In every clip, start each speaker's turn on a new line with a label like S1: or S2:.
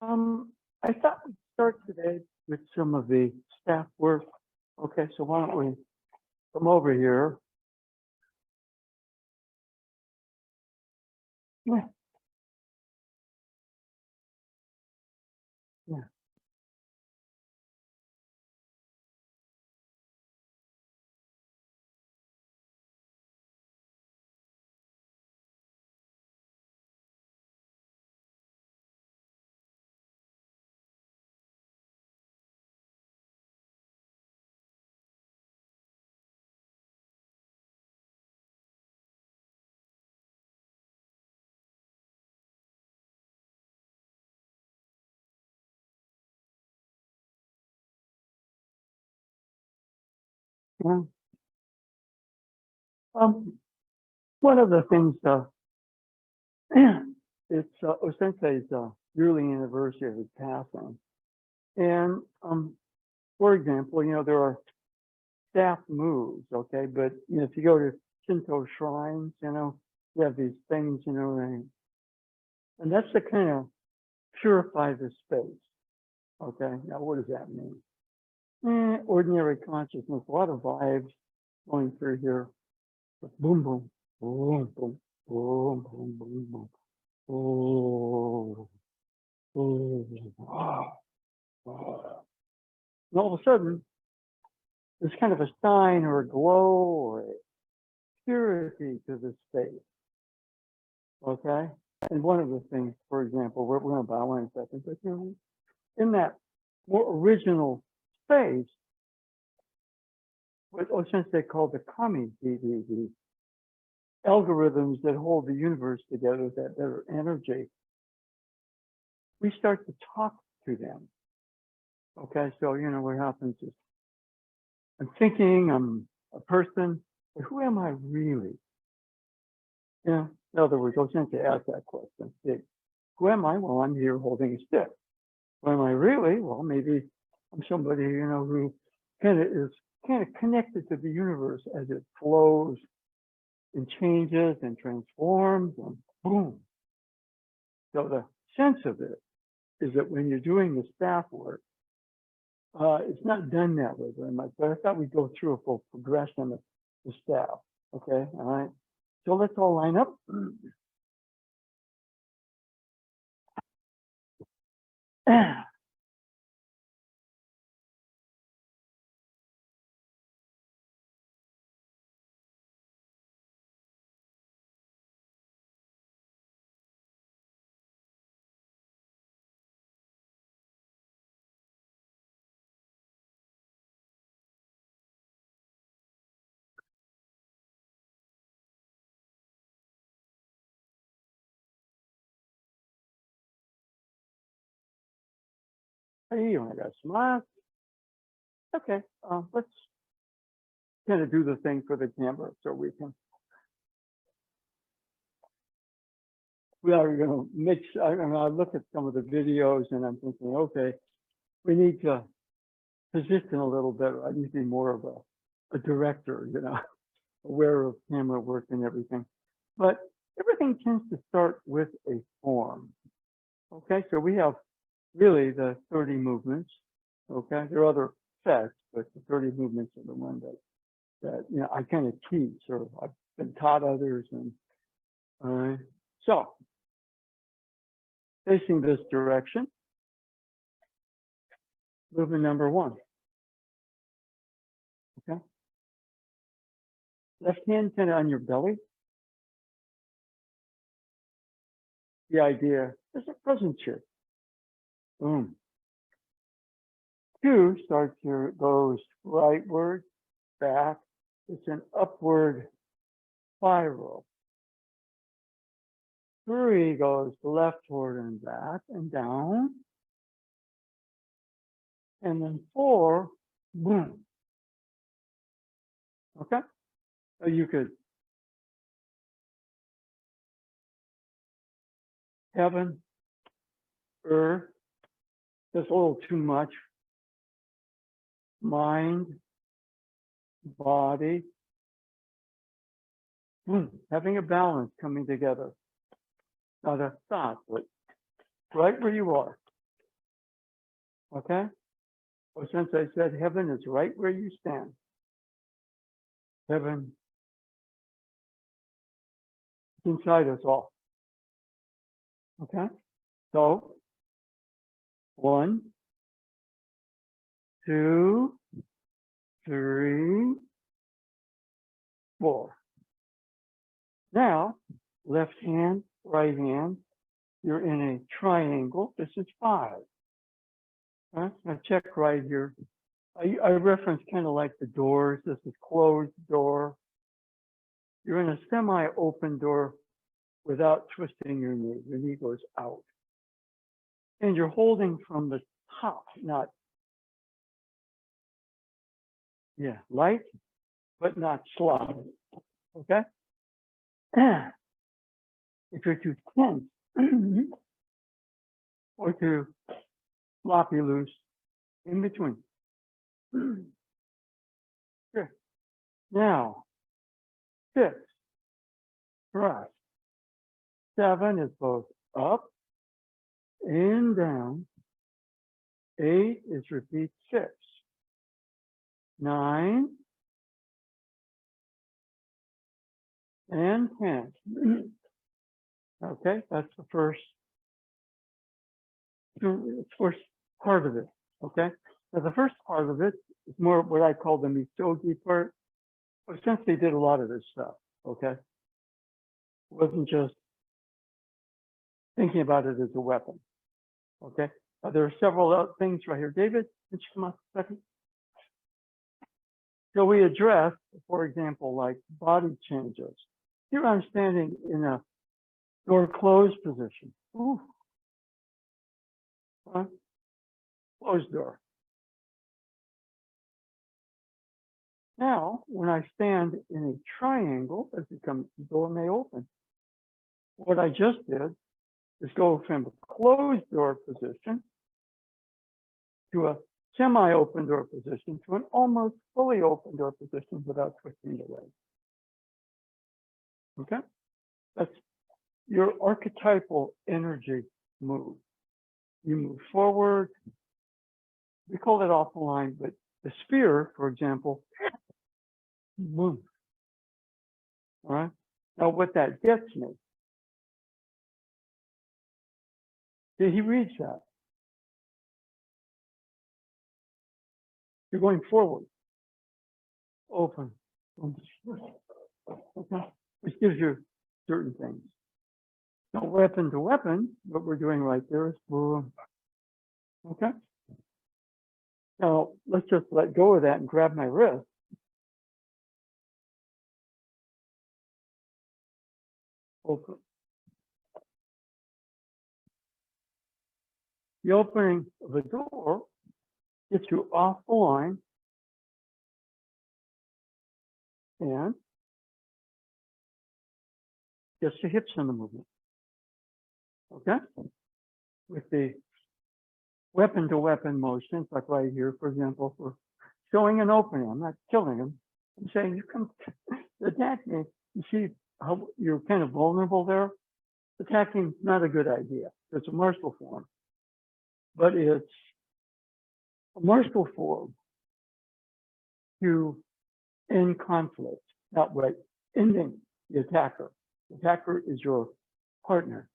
S1: I thought we'd start today with some of the staff work. Okay, so why don't we come over here? Yeah. Yeah. Yeah. Um, One of the things, it's Osensei's yearly anniversary of his passing. And for example, there are staff moves, okay, but if you go to Shinto shrines, you have these things, and that's to kind of purify the space. Okay, now what does that mean? Ordinary consciousness, a lot of vibes going through here. Boom, boom, boom, boom, boom, boom, boom, boom. Oh, oh, ah, ah. And all of a sudden, there's kind of a shine or a glow or a purity to the space. Okay? And one of the things, for example, we're going to bow in a second, but in that more original space, what Osensei called the kami, the algorithms that hold the universe together, that are energy, we start to talk to them. Okay, so what happens is I'm thinking I'm a person, but who am I really? In other words, Osensei asked that question. Who am I? Well, I'm here holding a stick. Who am I really? Well, maybe I'm somebody, who is kind of connected to the universe as it flows and changes and transforms and boom. So the sense of it is that when you're doing the staff work, it's not done that way very much, but I thought we'd go through a full progression of the staff. Okay, all right. So let's all line up. Hey, I got smile. Okay, let's kind of do the thing for the camera so we can. We are going to mix. I look at some of the videos and I'm thinking, okay, we need to position a little better. I need to be more of a director, aware of camera work and everything. But everything tends to start with a form. Okay, so we have really the 30 movements. Okay, there are other sets, but the 30 movements are the one that I kind of teach, or I've been taught others. And so facing this direction, movement number 1. Okay, left hand kind of on your belly. The idea is a present shift. Boom. 2 starts here, goes rightward, back. It's an upward spiral. 3 goes leftward and back and down. And then 4, boom. Okay? So you could heaven, earth, just a little too much. Mind, body, boom. Having a balance coming together. Not a thought, but right where you are. Okay? Well, since I said heaven is right where you stand, heaven is inside us all. Okay? So, 1, 2, 3, 4. Now, left hand, right hand, you're in a triangle. This is 5. Okay? Now check right here. I reference kind of like the doors. This is closed door. You're in a semi-open door without twisting your knee. Your knee goes out. And you're holding from the top, not, light, but not sloppy. Okay? If you're too tense or too sloppy loose, in between. Good. Now, 6, thrust. 7 is both up and down. 8 is repeat 6. 9 and 10. Okay, that's the first part of it. Okay, now the first part of it is more what I call the misogi part. But since they did a lot of this stuff, okay, it wasn't just thinking about it as a weapon. Okay, there are several other things right here. David, can you come up a second? So we address, for example, like body changes. Here I'm standing in a door closed position. Ooh. Closed door. Now, when I stand in a triangle, as it comes, the door may open. What I just did is go from a closed door position to a semi-open door position to an almost fully open door position without twisting the leg. Okay? That's your archetypal energy move. You move forward. We call it off the line, but the sphere, for example, moves. All right? Now, what that gets me, he reads that. You're going forward, open, okay, which gives you certain things. Now, weapon to weapon, what we're doing right there is boom. Okay. Now, let's just let go of that and grab my wrist. Open. The opening of the door gets you off the line and gets your hips in the movement. Okay? With the weapon to weapon motions, like right here, for example, for showing an opening. I'm not killing him. I'm saying you can attack me. You see how you're kind of vulnerable there? Attacking is not a good idea. It's a martial form. But it's a martial form to end conflict, not right, ending the attacker. The attacker is your partner.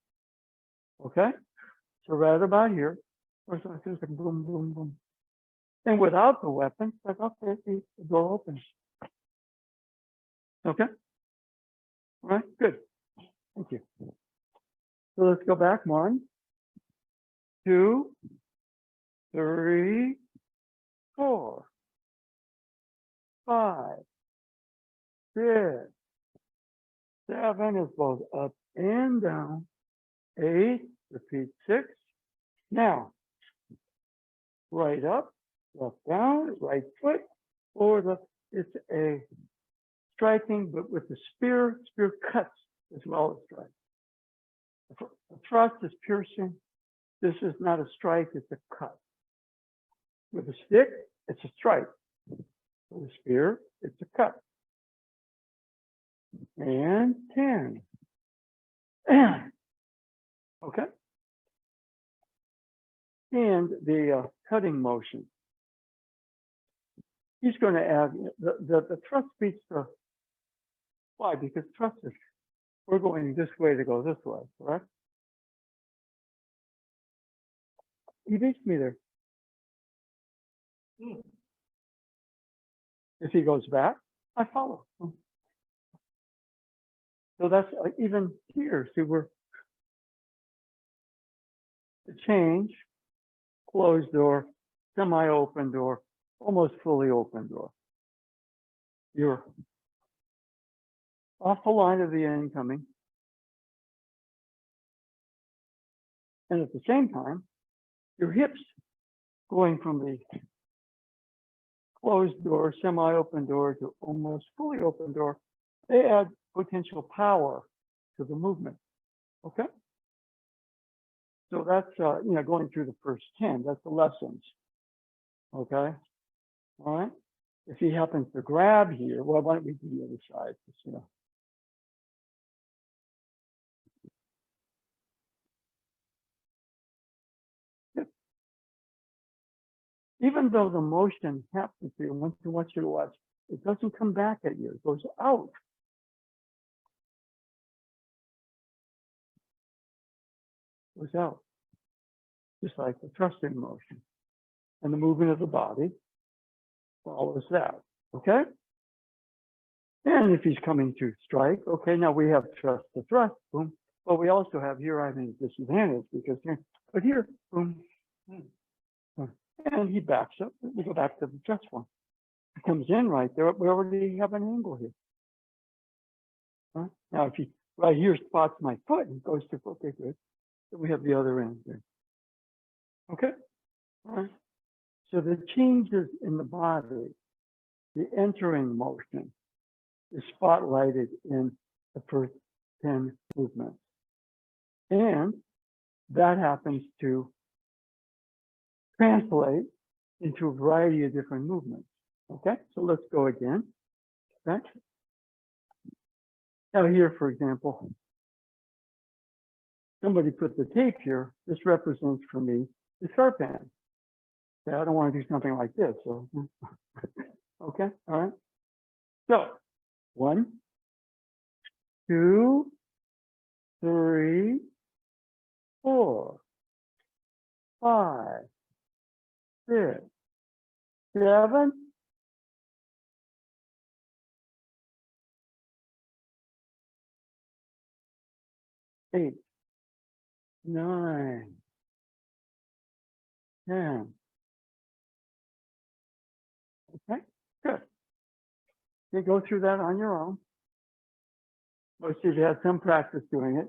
S1: Okay? So right about here, first one is like boom, boom, boom. And without the weapon, like, okay, the door opens. Okay? All right, good. Thank you. So let's go back. 1, 2, 3, 4, 5, 6, 7 is both up and down. 8, repeat 6. Now, right up, left down, right foot, or it's a striking, but with the spear cuts as well as strike. The thrust is piercing. This is not a strike, it's a cut. With a stick, it's a strike. With a spear, it's a cut. And 10. Okay? and the cutting motion. He's going to add the thrust beats the, why? Because thrust is, we're going this way to go this way, correct? He beats me there. If he goes back, I follow. So that's even here. See, we're the change, closed door, semi-open door, almost fully open door. You're off the line of the incoming. And at the same time, your hips going from the closed door, semi-open door to almost fully open door, they add potential power to the movement, okay? So that's, going through the first 10, that's the lessons, okay? All right? If he happens to grab here, well, why don't we do the other side? Just, even though the motion happens here, once you want you to watch, it doesn't come back at you, it goes out. It goes out, just like the thrusting motion. And the movement of the body follows that, okay? And if he's coming to strike, okay, now we have thrust to thrust, boom. But we also have here, I mean, disadvantage because here, but here, boom. And he backs up. We go back to the thrust one. He comes in right there. We already have an angle here. Right? Now, if he right here spots my foot and goes to, okay, good. So we have the other end there. Okay? All right. So the changes in the body, the entering motion, is spotlighted in the first 10 movements. And that happens to translate into a variety of different movements. Okay, so let's go again. Okay. Now here, for example, somebody put the tape here. This represents for me the sharp end. Okay, I don't want to do something like this. So, okay, all right. So 1, 2, 3, 4, 5, 6, 7, 8, 9, 10. Okay, good. You go through that on your own. Most of you had some practice doing it.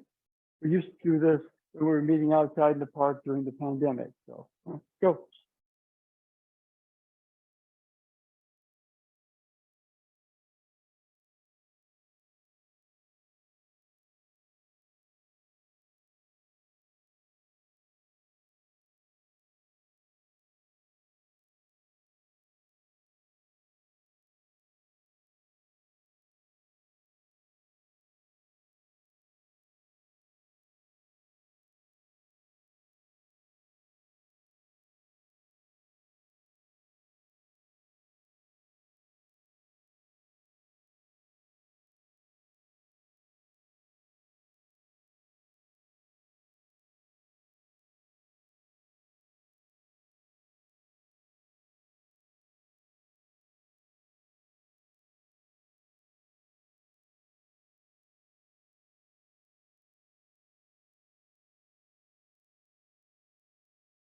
S1: We used to do this when we were meeting outside in the park during the pandemic. So go.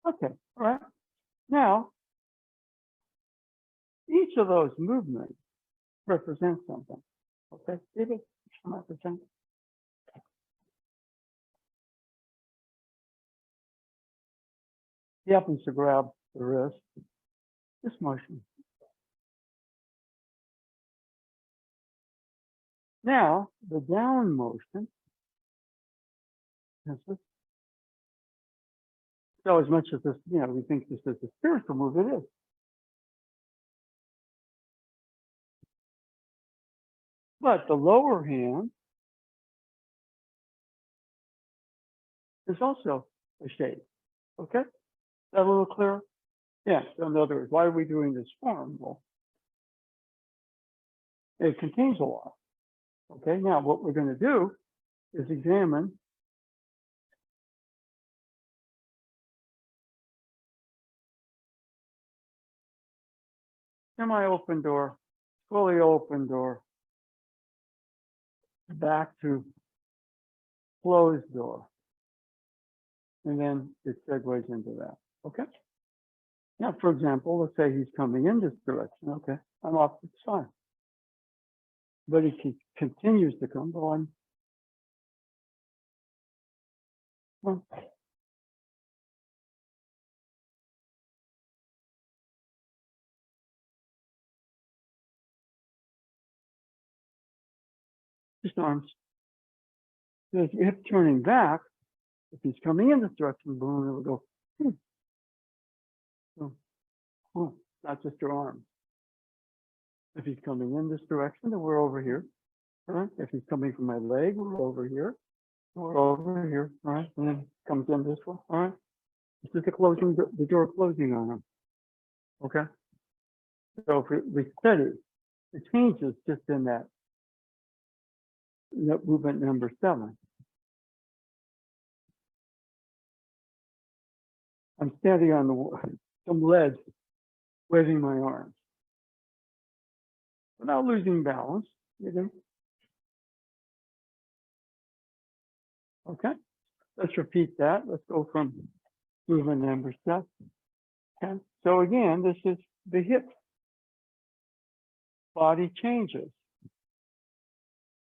S1: Okay, all right. Now, each of those movements represents something. Okay, David, represent. He happens to grab the wrist. This motion. Now, the down motion is this. So as much as this, we think this is a spiritual move, it is. But the lower hand is also a shape, okay? that a little clearer? Yeah, so in other words, why are we doing this form? Well, it contains a lot. Okay, now what we're going to do is examine semi-open door, fully open door, back to closed door. And then it segues into that. Okay. Now, for example, let's say he's coming in this direction. Okay, I'm off to the side. But if he continues to come, well, just arms. If you hip turning back, if he's coming in this direction, boom, it will go, not just your arm. If he's coming in this direction, then we're over here. All right. If he's coming from my leg, we're over here. We're over here. All right. And then comes in this one. All right. This is the door closing on him. Okay. So if we study, it changes just in that movement number 7. I'm standing on some ledge, waving my arms without losing balance. You know? Okay, let's repeat that. Let's go from movement number 7. Okay, so again, this is the hip. Body changes.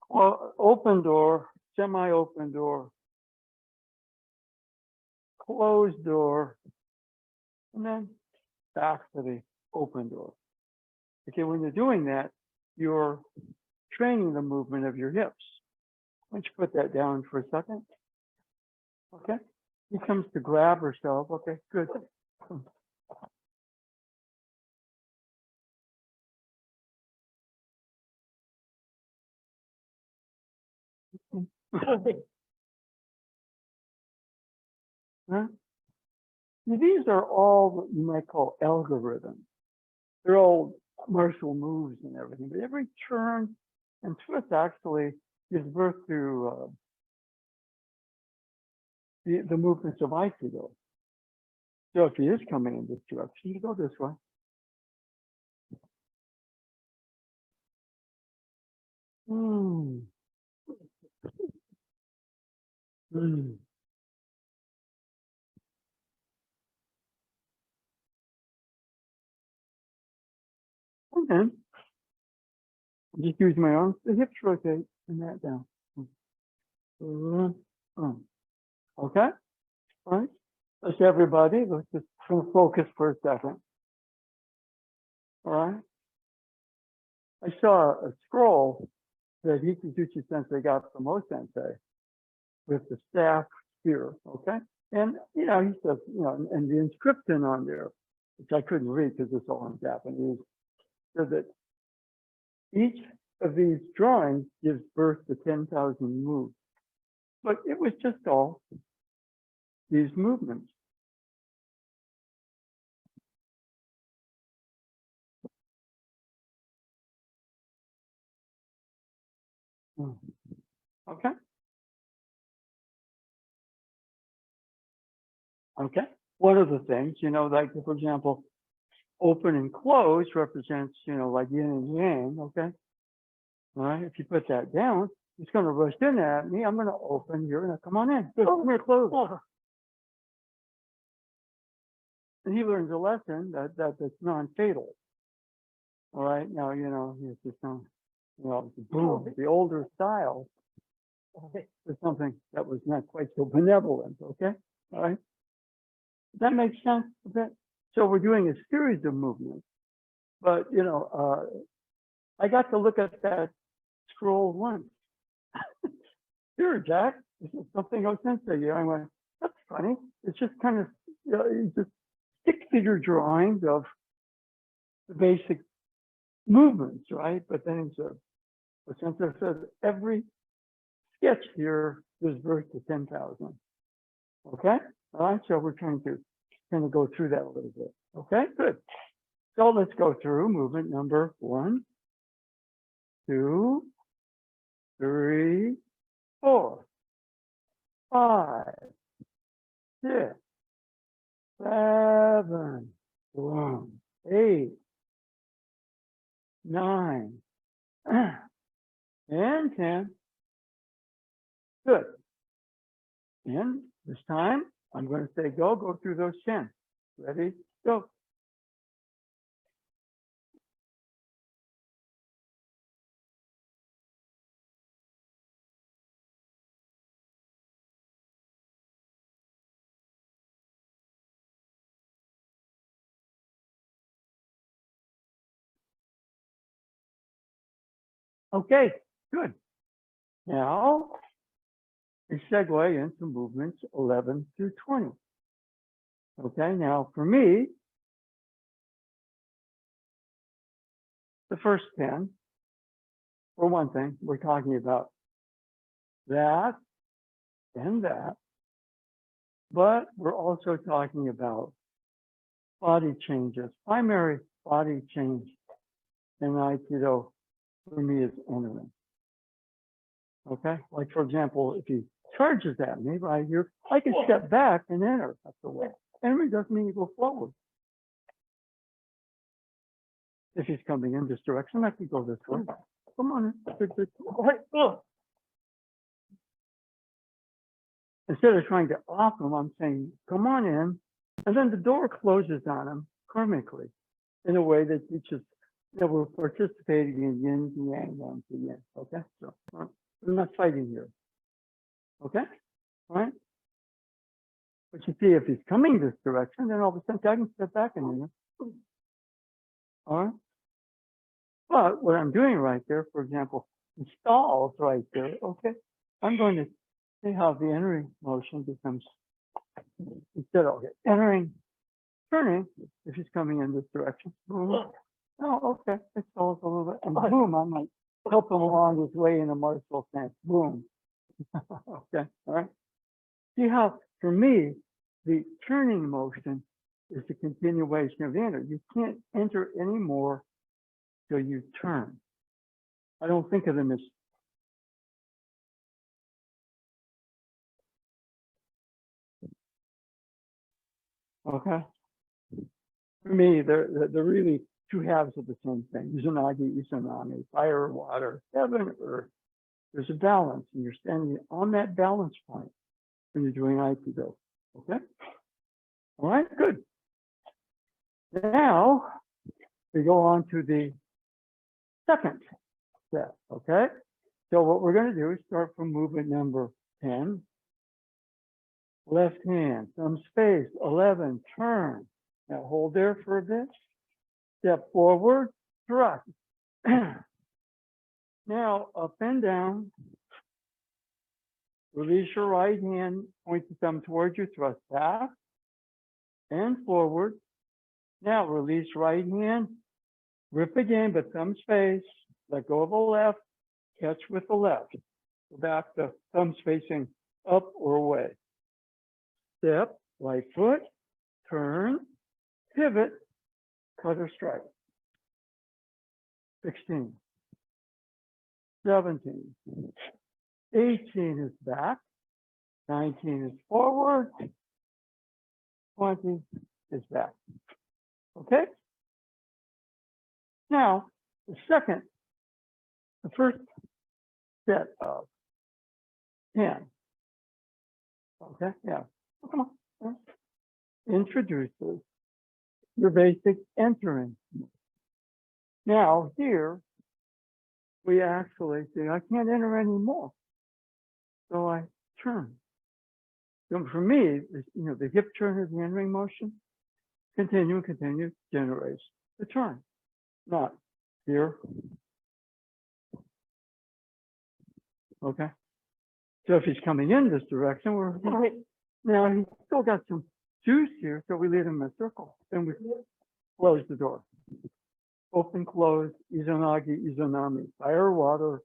S1: Well, open door, semi-open door, closed door, and then back to the open door. Okay, when you're doing that, you're training the movement of your hips. Why don't you put that down for a second? Okay, he comes to grab herself. Okay, good. Huh? These are all what you might call algorithms. They're all martial moves and everything, but every turn and twist actually gives birth to the movements of Aikido. So if he is coming in this direction, you go this way. Mm. Mm. And then just use my arms, the hips rotate, and that down. Okay, all right. Let's everybody, let's just focus for a second. All right. I saw a scroll that Hikiguchi Sensei got from O Sensei with the staff here. Okay. And, you know, he says, you know, and the inscription on there, which I couldn't read because it's all in Japanese, said that each of these drawings gives birth to 10,000 moves. But it was just all these movements. Okay. Okay. One of the things, you know, like, for example, open and close represents, you know, like yin and yang. Okay. All right. If you put that down, it's going to rush in at me. I'm going to open. You're going to come on in. Good. Come here, close. And he learns a lesson that's non-fatal. All right. Now, you know, he's just you know, boom, the older style is something that was not quite so benevolent. Okay. All right. Does that make sense a bit? So we're doing a series of movements, but, you know, I got to look at that scroll once. Here, Jack, this is something O Sensei. You know, I went, that's funny. It's just kind of, you know, it's just stick figure drawings of the basic movements, right? But then it's O Sensei says every sketch here gives birth to 10,000. Okay? All right, so we're trying to kind of go through that a little bit. Okay, good. So let's go through movement number 1, 2, 3, 4, 5, 6, 7, 8, 9, and 10. Good. And this time, I'm going to say go through those 10. Ready? Go. Okay, good. Now, we segue into movements 11 through 20. Okay, now for me, the first 10, for one thing, we're talking about that and that, but we're also talking about body changes. Primary body change in Aikido for me is entering. Okay, like for example, if he charges at me right here, I can step back and enter. That's the way. Entering doesn't mean you go forward. If he's coming in this direction, I can go this way. Come on in. Good, good. Right. Instead of trying to off him, I'm saying, come on in. And then the door closes on him karmically in a way that teaches that we're participating in yin and yang, yang to yin. Okay? So we're not fighting here. Okay? All right? But you see, if he's coming this direction, then all of a sudden I can step back and in. All right? But what I'm doing right there, for example, he stalls right there. Okay? I'm going to see how the entering motion becomes, instead of entering, turning, if he's coming in this direction. Oh, okay. It stalls a little bit. And boom, I might help him along his way in a martial sense. Boom. Okay. All right. See how, for me, the turning motion is the continuation of the enter. You can't enter anymore till you turn. I don't think of them as okay. For me, they're really two halves of the same thing. Izanagi, Izanami, fire, water, heaven, earth. There's a balance, and you're standing on that balance point when you're doing Aikido. Okay? All right, good. Now, we go on to the second step, okay? So what we're going to do is start from movement number 10. Left hand, some space, 11, turn. Now hold there for a bit. Step forward, thrust. Now up and down. Release your right hand, point the thumb towards you, thrust back and forward. Now release right hand, rip again, but thumb space. Let go of the left, catch with the left. Go back to thumb facing up or away. Step, right foot, turn, pivot, cutter strike. 16, 17, 18 is back, 19 is forward, 20 is back. Okay? Now, the first set of 10. Okay, yeah. Come on. Introduces your basic entering. Now, here, we actually say, I can't enter anymore. So I turn. So for me, the hip turn is the entering motion. Continue, generates the turn. Not here. Okay. So if he's coming in this direction, we're right. Now he's still got some juice here, so we lead him in a circle. Then we close the door. Open, close, Izanagi, Izanami, fire, water,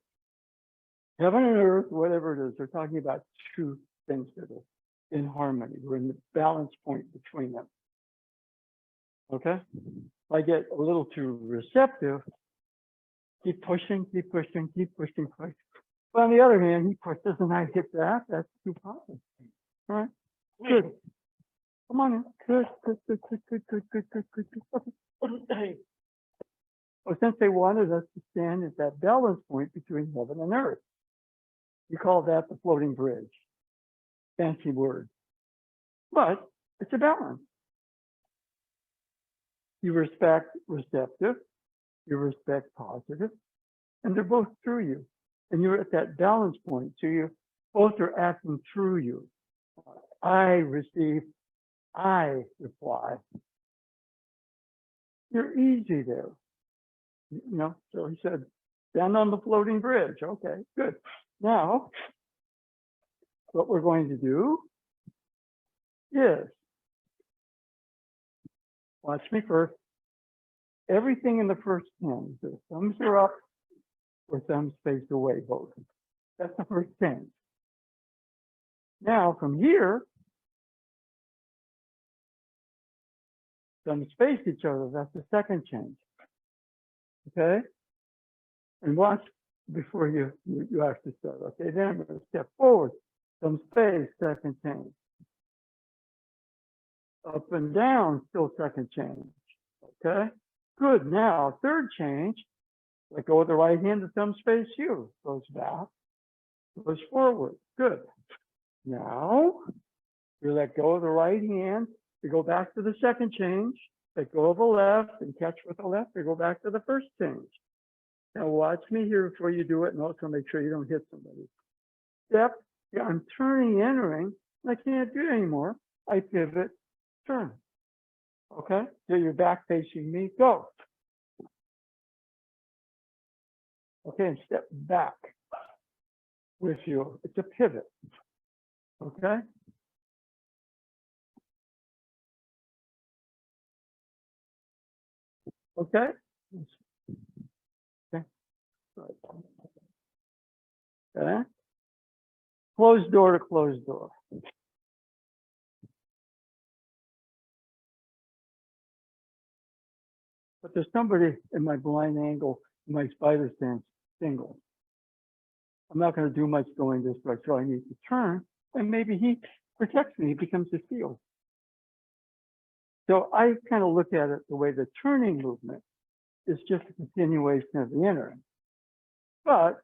S1: heaven and earth, whatever it is. They're talking about two things that are in harmony. We're in the balance point between them. Okay? If I get a little too receptive, keep pushing, keep pushing, keep pushing, push. But on the other hand, he pushes and I hit that. That's too positive. All right? Good. Come on in. Good, good, good, good, good, good, good, good, good, good. Okay. Well, since they wanted us to stand at that balance point between heaven and earth, you call that the floating bridge. Fancy word. But it's a balance. You respect receptive, you respect positive, and they're both through you. And you're at that balance point. So you both are acting through you. I receive, I reply. You're easy there. You know, so he said, stand on the floating bridge. Okay, good. Now, what we're going to do is, watch me first. Everything in the first 10, the thumbs are up or thumbs face away, both. That's the first 10. Now, from here, thumbs face each other. That's the second change. Okay? And watch before you actually start. Okay, then I'm going to step forward. Thumbs face, second change. Up and down, still second change. Okay? Good. Now, third change. Let go of the right hand, the thumbs face you. Goes back, goes forward. Good. Now, you let go of the right hand, you go back to the second change. Let go of the left and catch with the left, you go back to the first change. Now watch me here before you do it, and also make sure you don't hit somebody. Step, yeah, I'm turning, entering, and I can't do it anymore. I pivot, turn. Okay, so you're back facing me, go. Okay, and step back with you. It's a pivot. Okay. Okay. Okay. Okay. Closed door to closed door. But there's somebody in my blind angle, in my spider stance, single. I'm not going to do much going this way, so I need to turn, and maybe he protects me, he becomes a shield. So I kind of look at it the way the turning movement is just a continuation of the entering. But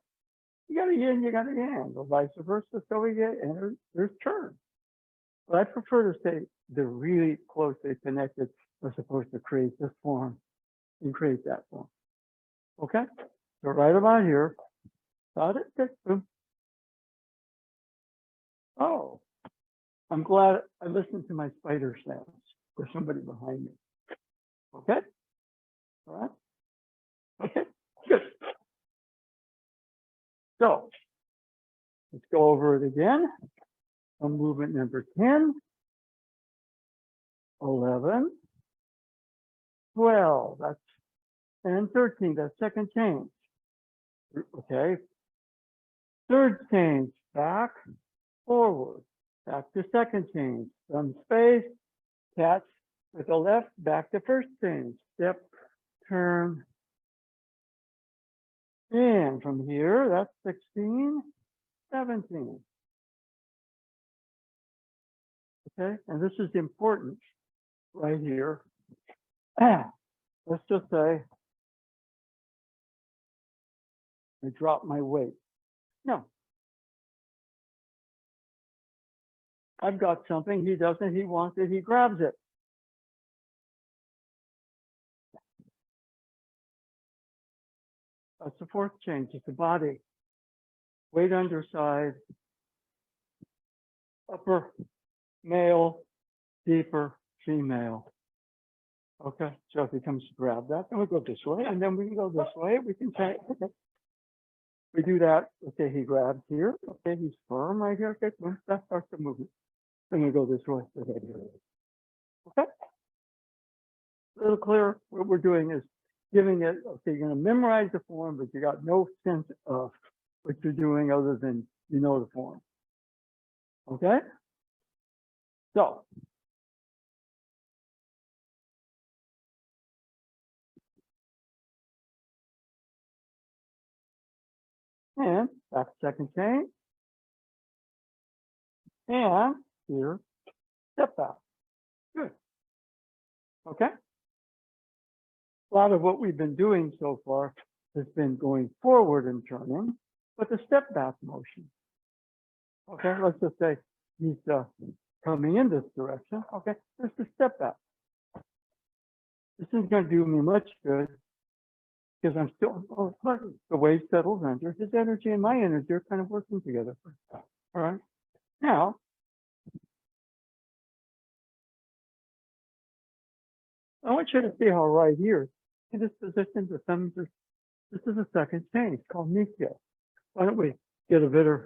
S1: you got a yin, you got a yang, or vice versa. So we get enter, there's turn. But I prefer to say they're really closely connected as opposed to create this form and create that form. Okay? So right about here. Got it? Good. Boom. Oh, I'm glad I listened to my spider sounds. There's somebody behind me. Okay? All right? Okay, good. So let's go over it again. On movement number 10, 11, 12, that's, and 13, that's second change. Okay. Third change, back, forward, back to second change, thumb space, catch with the left, back to first change, step, turn, and from here, that's 16, 17. Okay, and this is important right here. Let's just say I drop my weight. No. I've got something, he doesn't, he wants it, he grabs it. That's the fourth change, it's the body. Weight underside, upper male, deeper female. Okay, so if he comes to grab that, then we go this way, and then we can go this way. We can say, okay, we do that. Okay, he grabs here. Okay, he's firm right here. Okay, boom, that starts the movement. Then we go this way. Okay, a little clearer. What we're doing is giving it. Okay, you're going to memorize the form, but you got no sense of what you're doing other than you know the form. Okay, so and back second chain, and here, step back. Good. Okay. A lot of what we've been doing so far has been going forward and turning, but the step back motion. Okay, let's just say he's coming in this direction. Okay, there's the step back. This isn't going to do me much good because I'm still, but the wave settles under. His energy and my energy are kind of working together. All right. Now, I want you to see how right here, in this position, this is a second chain. It's called Nikya. Why don't we get a bit of,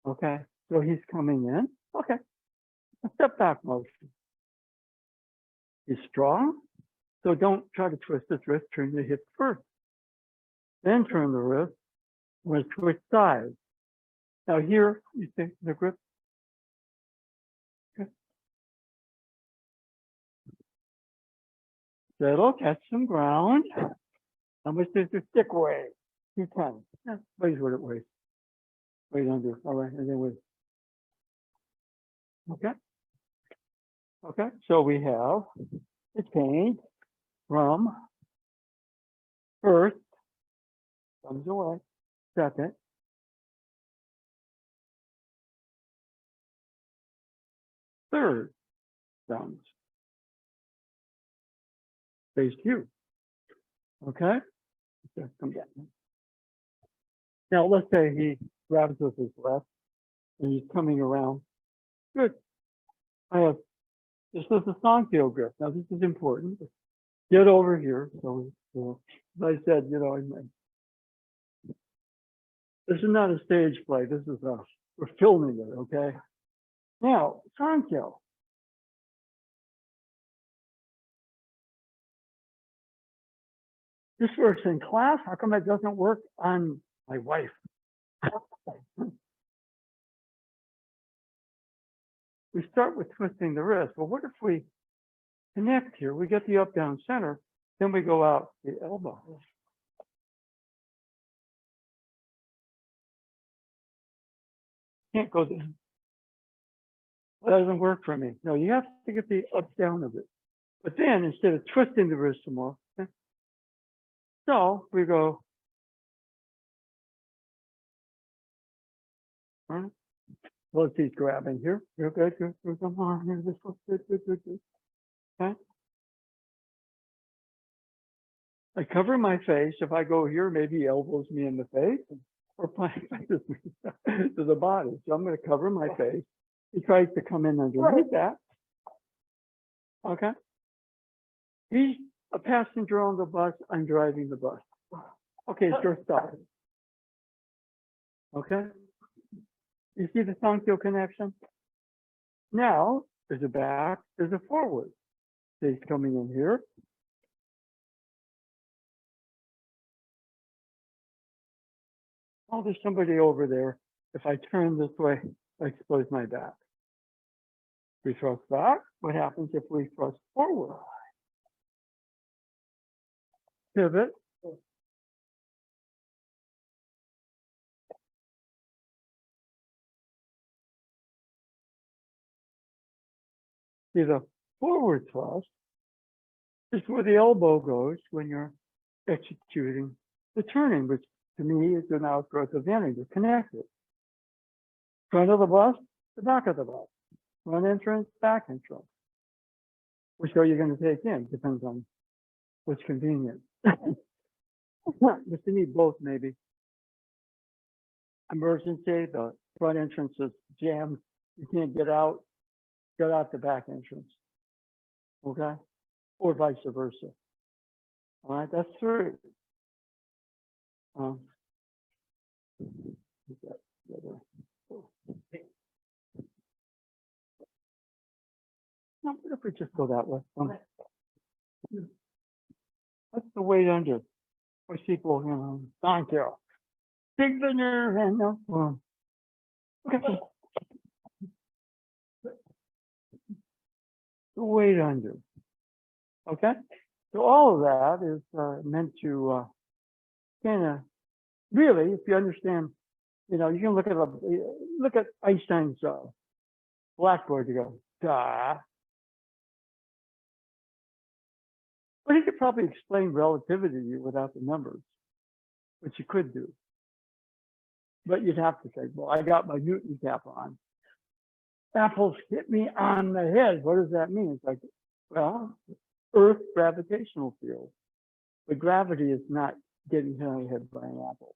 S1: okay, so he's coming in. Okay, a step back motion. He's strong, so don't try to twist his wrist, turn the hip first. Then turn the wrist, we're going to switch sides. Now here, you see the grip. Okay. Settle, catch some ground. How much does the stick weigh? 2 tons. Yeah, weighs what it weighs. Weight under. All right, and then we. Okay. Okay, so we have the change from first, comes away, second, third, thumbs. Face Q. Okay? Just come down. Now let's say he grabs with his left and he's coming around. Good. This is a Sankhya grip. Now this is important. Get over here. So as I said, this is not a stage play. This is we're filming it, okay? Now, Sankhya. This works in class. How come it doesn't work on my wife? We start with twisting the wrist. Well, what if we connect here? We get the up, down, center. Then we go out the elbow. Can't go there. That doesn't work for me. No, you have to get the up, down of it. But then instead of twisting the wrist some more, okay? So we go. All right. Let's see, grabbing here. You're good, good, good. Come on, here, this looks good, good, good, good. Okay. I cover my face. If I go here, maybe he elbows me in the face or faces me to the body. So I'm going to cover my face. He tries to come in underneath that. Okay. He's a passenger on the bus. I'm driving the bus. Okay, it's your stop. Okay. You see the Sankhya connection? Now, there's a back, there's a forward. So he's coming in here. Oh, there's somebody over there. If I turn this way, I expose my back. We thrust back. What happens if we thrust forward? Pivot. See, the forward thrust is where the elbow goes when you're executing the turning, which to me is an outgrowth of the energy. They're connected. Front of the bus, the back of the bus. Front entrance, back entrance. Which are you going to take in? Depends on what's convenient. But you need both, maybe. Emergency, the front entrance is jammed. You can't get out the back entrance. Okay? Or vice versa. All right, that's 3. Now, what if we just go that way? What's the weight under? Or equal, Sankhya. Big finger and no. Okay. The weight under. Okay. So all of that is meant to kind of really, if you understand, you know, you can look at Einstein's blackboard. You go, duh. But he could probably explain relativity to you without the numbers, which you could do. But you'd have to say, well, I got my Newton cap on. Apples hit me on the head. What does that mean? It's like, well, Earth gravitational field. But gravity is not getting hit on the head by an apple.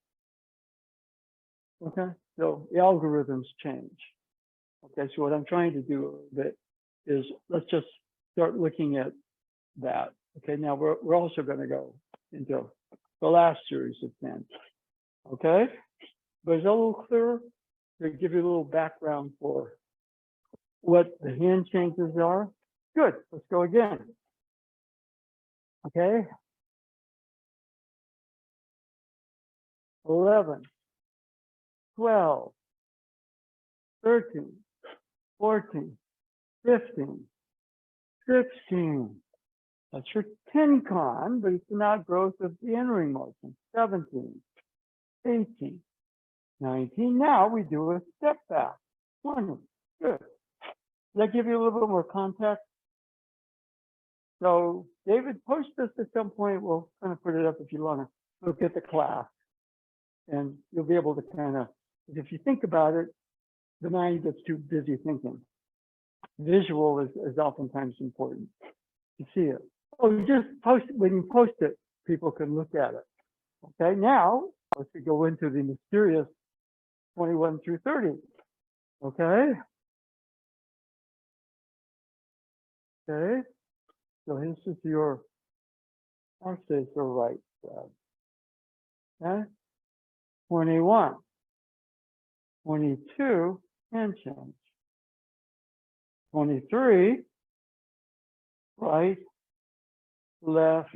S1: Okay, so the algorithms change. Okay, so what I'm trying to do a bit is let's just start looking at that. Okay, now we're also going to go into the last series of 10. Okay, but is that a little clearer? To give you a little background for what the hand changes are. Good, let's go again. Okay, 11, 12, 13, 14, 15, 16. That's your 10 con, but it's an outgrowth of the entering motion. 17, 18, 19. Now we do a step back. 20. Good. Does that give you a little bit more context? So David, post this at some point. We'll kind of put it up if you want to look at the class. And you'll be able to kind of, if you think about it, the mind gets too busy thinking. Visual is oftentimes important. You see it. Oh, you just post it. When you post it, people can look at it. Okay, now let's go into the mysterious 21 through 30. Okay. Okay. So this is your, I'll say it's the right side. Okay. 21, 22, and change. 23, right, left,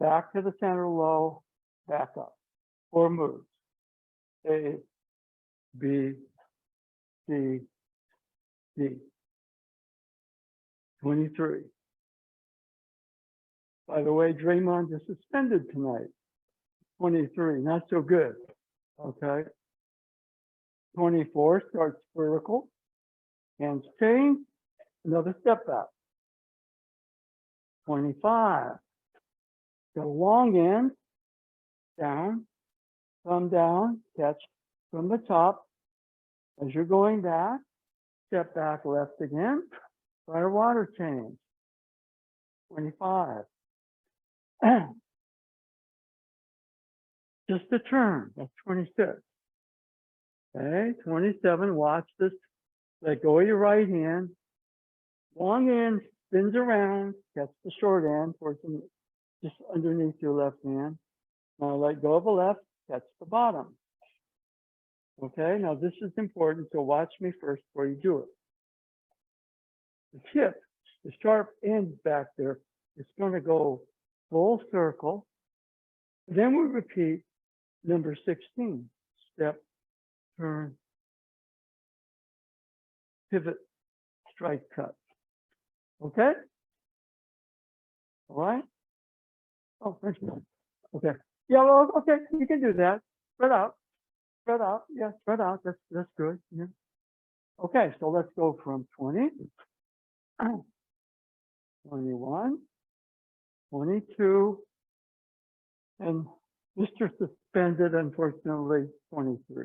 S1: back to the center low, back up. 4 moves. A, B, C, D. 23. By the way, Draymond is suspended tonight. 23, not so good. Okay. 24 starts vertical. Hands change. Another step back. 25. The long end. Down. Thumb down. Catch from the top. As you're going back. Step back left again. Try a water change. 25. Just a turn. That's 26. Okay, 27. Watch this. Let go of your right hand. Long end spins around. Catch the short end towards the, just underneath your left hand. Now let go of the left. Catch the bottom. Okay, now this is important. So watch me first before you do it. The tip, the sharp end back there, is going to go full circle. Then we repeat number 16. Step, turn, pivot, strike, cut. Okay? All right? Oh, thank you. Okay. Yeah, well, okay, you can do that. Spread out. Spread out. Yeah, spread out. That's good. Yeah. Okay, so let's go from 20, 21, 22, and Mr. Suspended, unfortunately, 23.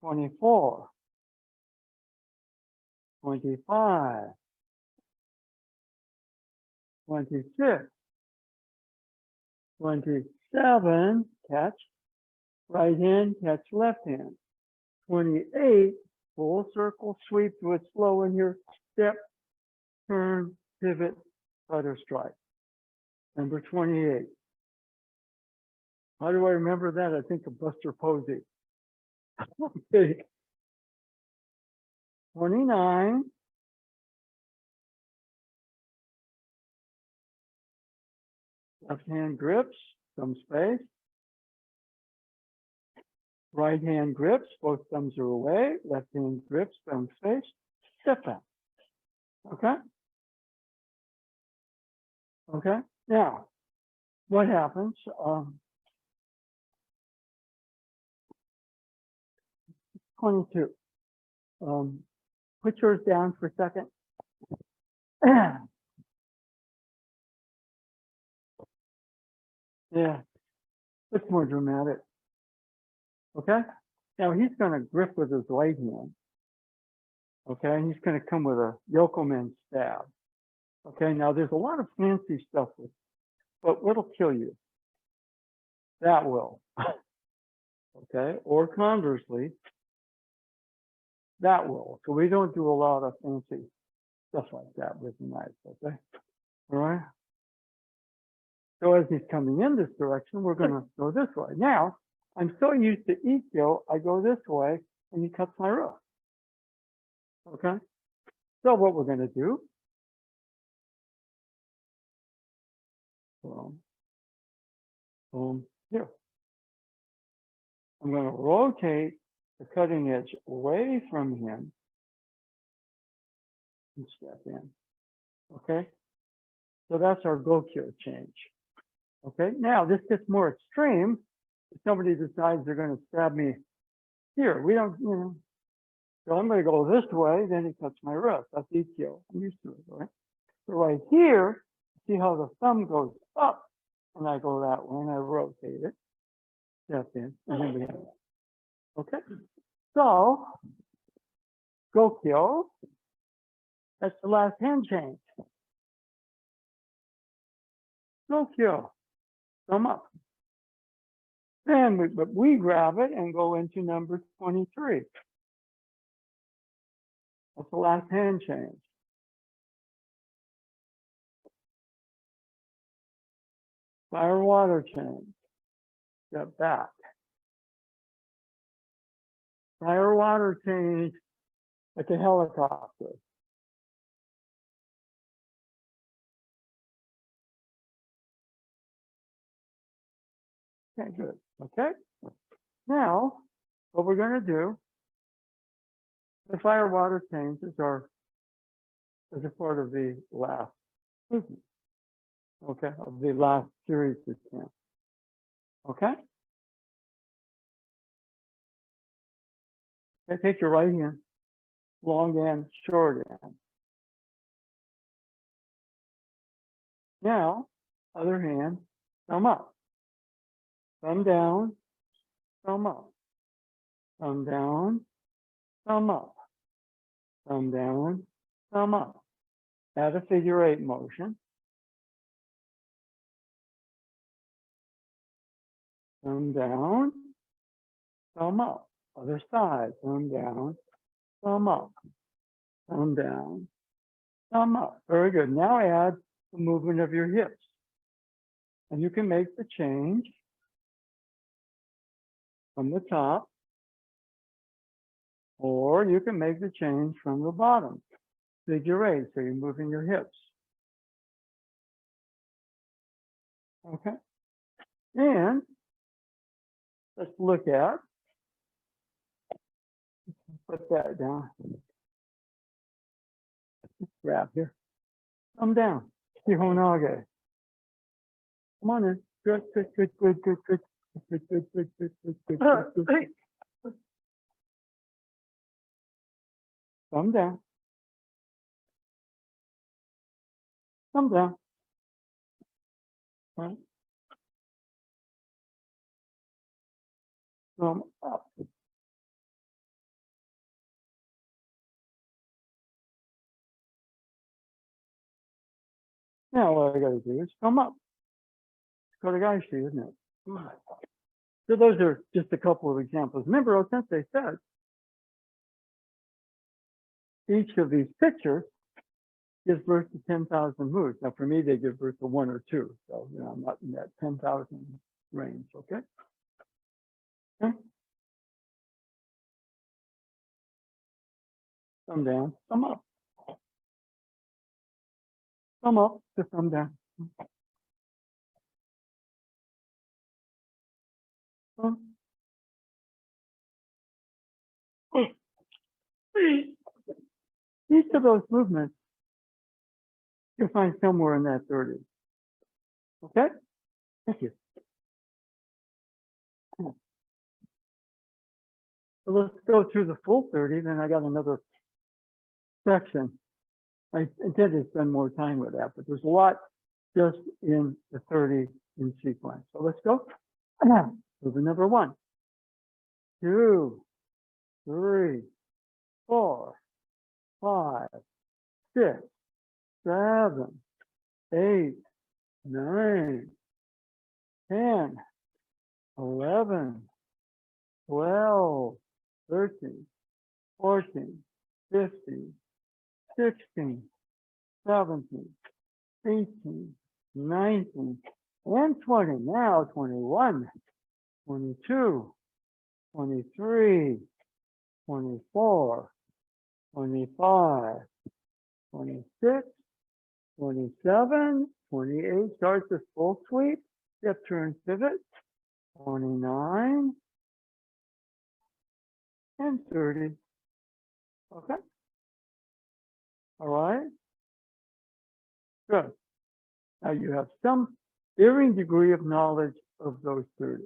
S1: 24. 25. 26. 27. Catch. Right hand, catch left hand. 28. Full circle sweep to it slow in your step, turn, pivot, cutter strike. Number 28. How do I remember that? I think of Buster Posey. Okay. 29. Left hand grips, thumb space. Right hand grips, both thumbs are away. Left hand grips, thumb space. Step back. Okay? Okay? Now, what happens? 22. Put yours down for a second. Yeah, it's more dramatic. Okay? Now he's going to grip with his right hand. Okay, and he's going to come with a yokelman stab. Okay, now there's a lot of fancy stuff with, but what'll kill you? That will. Okay, or conversely, that will. So we don't do a lot of fancy stuff like that with the knife. Okay, all right. So as he's coming in this direction, we're going to go this way. Now, I'm so used to Ikkyo, I go this way, and he cuts my wrist. Okay? So what we're going to do, here. I'm going to rotate the cutting edge away from him and step in. Okay? So that's our Gokyo change. Okay? Now, this gets more extreme. If somebody decides they're going to stab me here, we don't, so I'm going to go this way, then he cuts my wrist. That's Ikkyo. I'm used to it, right? So right here, see how the thumb goes up, and I go that way, and I rotate it, step in, and then we have it. Okay? So, Gokyo, that's the last hand change. Gokyo, thumb up. Then we grab it and go into number 23. That's the last hand change. Fire water change. Step back. Fire water change at the helicopter. Okay, good. Okay. Now, what we're going to do, the fire water changes are as a part of the last movement. Okay, of the last series of camp. Okay? Okay, take your right hand, long hand, short hand. Now, other hand, thumb up. Thumb down, thumb up. Thumb down, thumb up. Thumb down, thumb up. Add a figure 8 motion. Thumb down, thumb up. Other side, thumb down, thumb up. Thumb down, thumb up. Very good. Now add the movement of your hips. And you can make the change from the top, or you can make the change from the bottom. Figure 8, so you're moving your hips. Okay? And let's look at, put that down. Grab here. Thumb down. Shihonage. Come on in. Good, good, good, good, good, good. Good, good, good, good, good, good, good, good. Thumb down. Thumb down. Right. Thumb up. Now what I got to do is thumb up. It's Kotegaeshi, isn't it? So those are just a couple of examples. Remember, Osensei said each of these pictures gives birth to 10,000 moves. Now, for me, they give birth to 1 or 2. So, I'm not in that 10,000 range, okay? Okay? Thumb down, thumb up. Thumb up to thumb down. Each of those movements you'll find somewhere in that 30. Okay? Thank you. So let's go through the full 30, then I got another section. I intended to spend more time with that, but there's a lot just in the 30 in sequence. So let's go. Movement number 1, 2, 3, 4, 5, 6, 7, 8, 9, 10, 11, 12, 13, 14, 15, 16, 17, 18, 19, and 20. Now 21, 22, 23, 24, 25, 26, 27, 28, starts this full sweep, step, turn, pivot, 29, and 30. Okay? All right? Good. Now you have some varying degree of knowledge of those 30.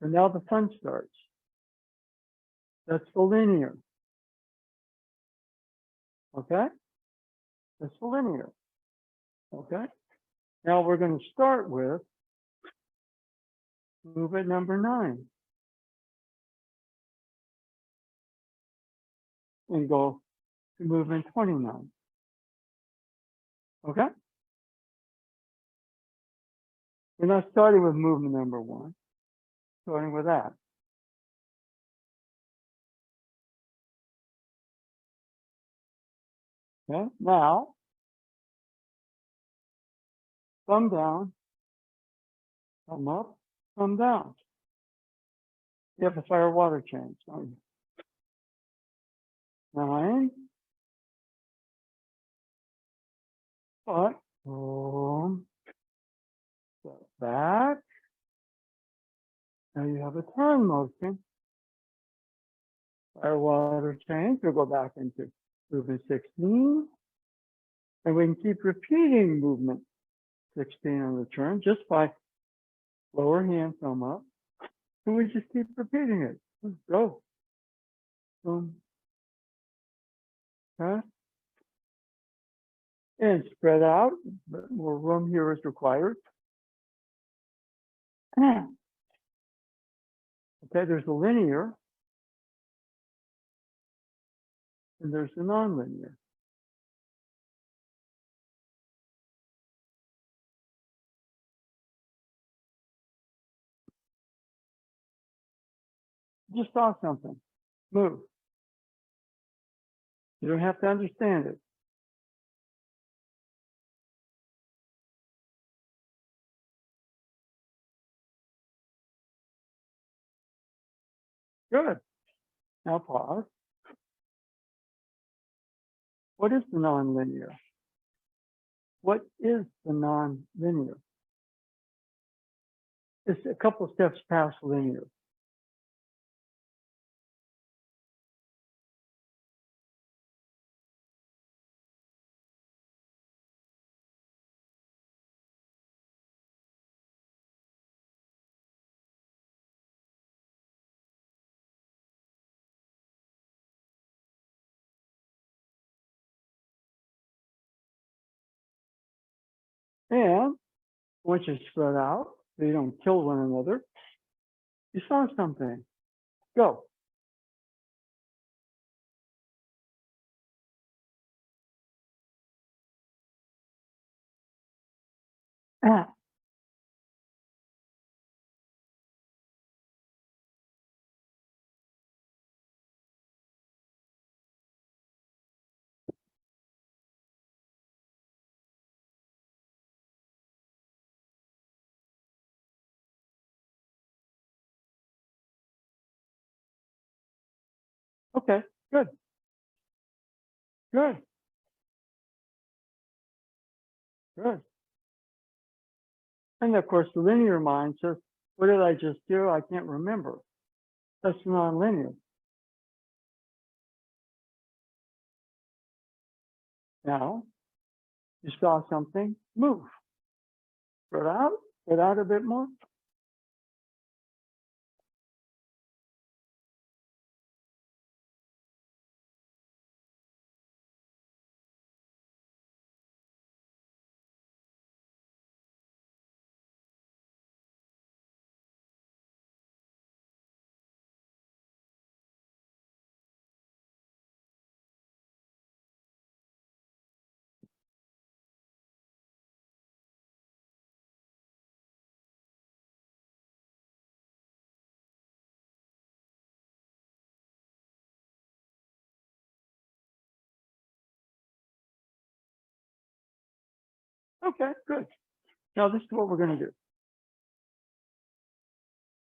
S1: And now the fun starts. That's the linear. Okay? That's the linear. Okay? Now we're going to start with movement number 9. And go to movement 29. Okay? We're not starting with movement number 1. Starting with that. Okay? Now, thumb down, thumb up, thumb down. You have the fire water change, don't you? 9. But, boom. Step back. Now you have a turn motion. Fire water change. We'll go back into movement 16. And we can keep repeating movement 16 on the turn just by lower hand, thumb up. And we just keep repeating it. Let's go. Boom. Okay. And spread out, but more room here is required. Okay, there's a linear, and there's a nonlinear. Just saw something. Move. You don't have to understand it. Good. Now pause. What is the nonlinear? What is the nonlinear? It's a couple steps past linear. And once you spread out, so you don't kill one another, you saw something. Go. Ah. Okay, good. Good. Good. And of course, the linear mind says, what did I just do? I can't remember. That's nonlinear. Now, you saw something, move. Spread out a bit more. Okay, good. Now this is what we're going to do.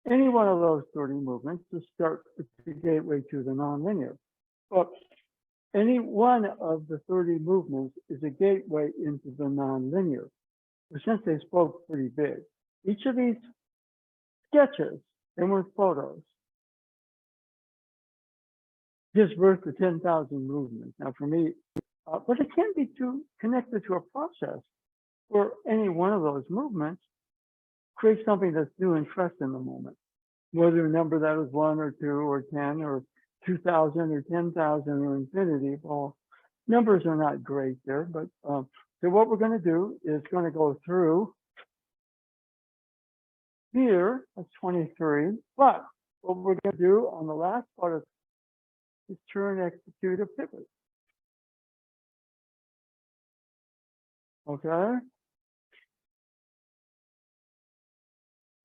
S1: Any one of those 30 movements to start with the gateway to the nonlinear. But any one of the 30 movements is a gateway into the nonlinear. But since they spoke pretty big, each of these sketches, they weren't photos, gives birth to 10,000 movements. Now for me, but it can be connected to a process where any one of those movements creates something that's new and fresh in the moment. Whether a number that is 1 or 2 or 10 or 2,000 or 10,000 or infinity, well, numbers are not great there, but so what we're going to do is going to go through here, that's 23, but what we're going to do on the last part of is turn execute a pivot. Okay?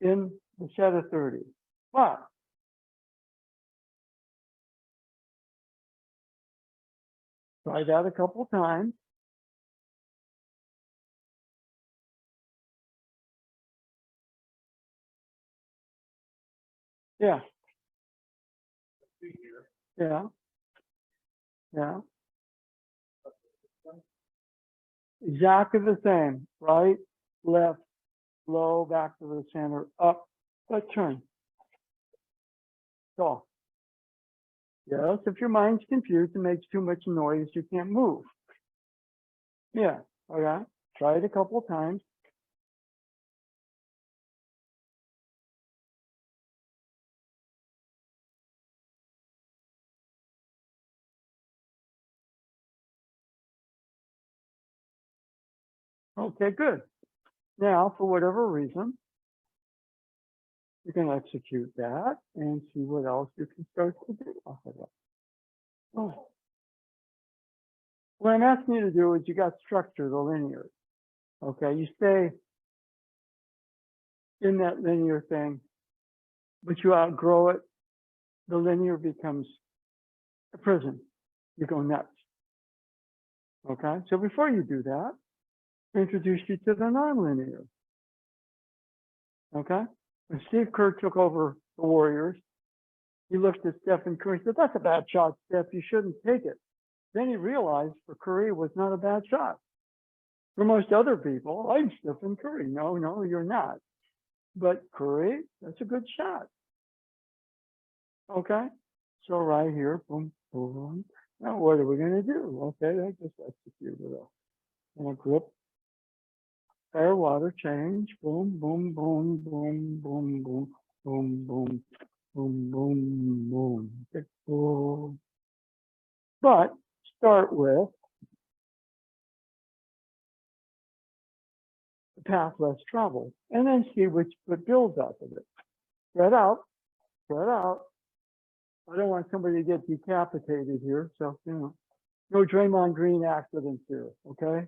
S1: In the set of 30. But try that a couple times. Yeah. Yeah. Yeah. Exactly the same. Right, left, low, back to the center, up, but turn. So, yes, if your mind's confused and makes too much noise, you can't move. Yeah, okay. Try it a couple of times. Okay, good. Now, for whatever reason, you can execute that and see what else you can start to do off of that. Oh. What I'm asking you to do is you got structure, the linear. Okay, you stay in that linear thing, but you outgrow it. The linear becomes a prison. You go nuts. Okay, so before you do that, I introduce you to the nonlinear. Okay, when Steve Kerr took over the Warriors, he looked at Stephen Curry and said, "That's a bad shot, Steph. You shouldn't take it." Then he realized for Curry it was not a bad shot. For most other people, I'm Stephen Curry. No, no, you're not. But Curry, that's a good shot. Okay, so right here, boom, boom. Now what are we going to do? Okay, I just execute it. I'm going to grip, air, water, change, boom, boom, boom, boom, boom, boom, boom, boom, boom, boom, boom. Okay, boom. But start with the path less traveled, and then see which what builds up of it. Spread out, spread out. I don't want somebody to get decapitated here, so no Draymond Green accidents here, okay?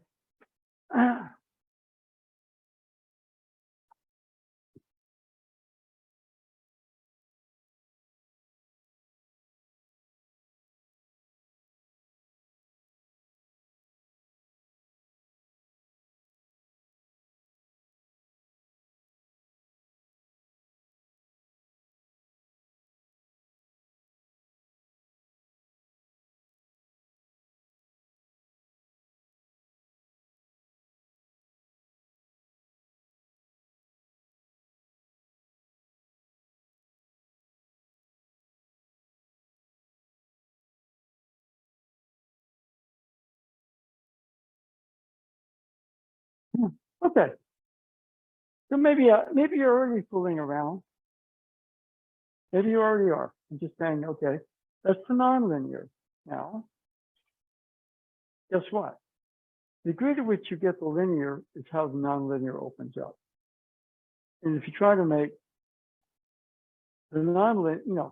S1: Okay, so maybe you're already fooling around. Maybe you already are. I'm just saying, okay, that's the nonlinear. Now, guess what? The degree to which you get the linear is how the nonlinear opens up. And if you try to make the nonlinear,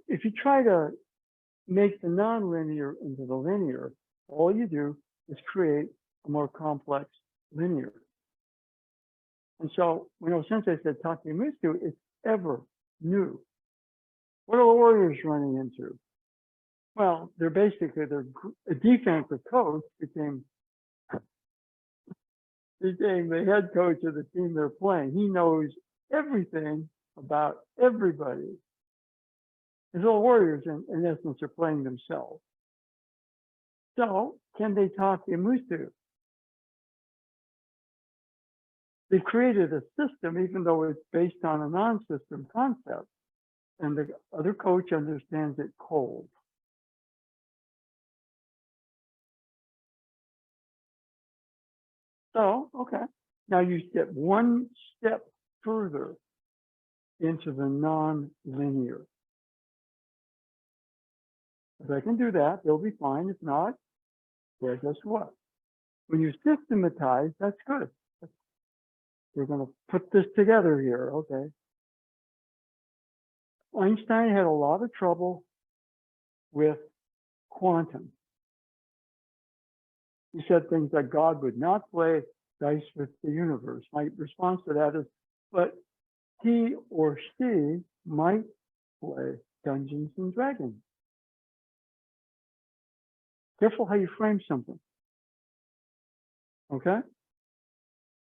S1: if you try to make the nonlinear into the linear, all you do is create a more complex linear. And so when Sensei said Takemitsu, it's ever new. What are the Warriors running into? Well, they're basically, their defensive coach became became the head coach of the team they're playing. He knows everything about everybody. His little warriors, in essence, are playing themselves. So, can they talk Imusu? They've created a system, even though it's based on a non-system concept, and the other coach understands it cold. So, okay, now you step one step further into the non-linear. If I can do that, they'll be fine. If not, well, guess what? When you systematize, that's good. We're going to put this together here, okay? Einstein had a lot of trouble with quantum. He said things like God would not play dice with the universe. My response to that is, but he or she might play Dungeons and Dragons. Careful how you frame something, okay?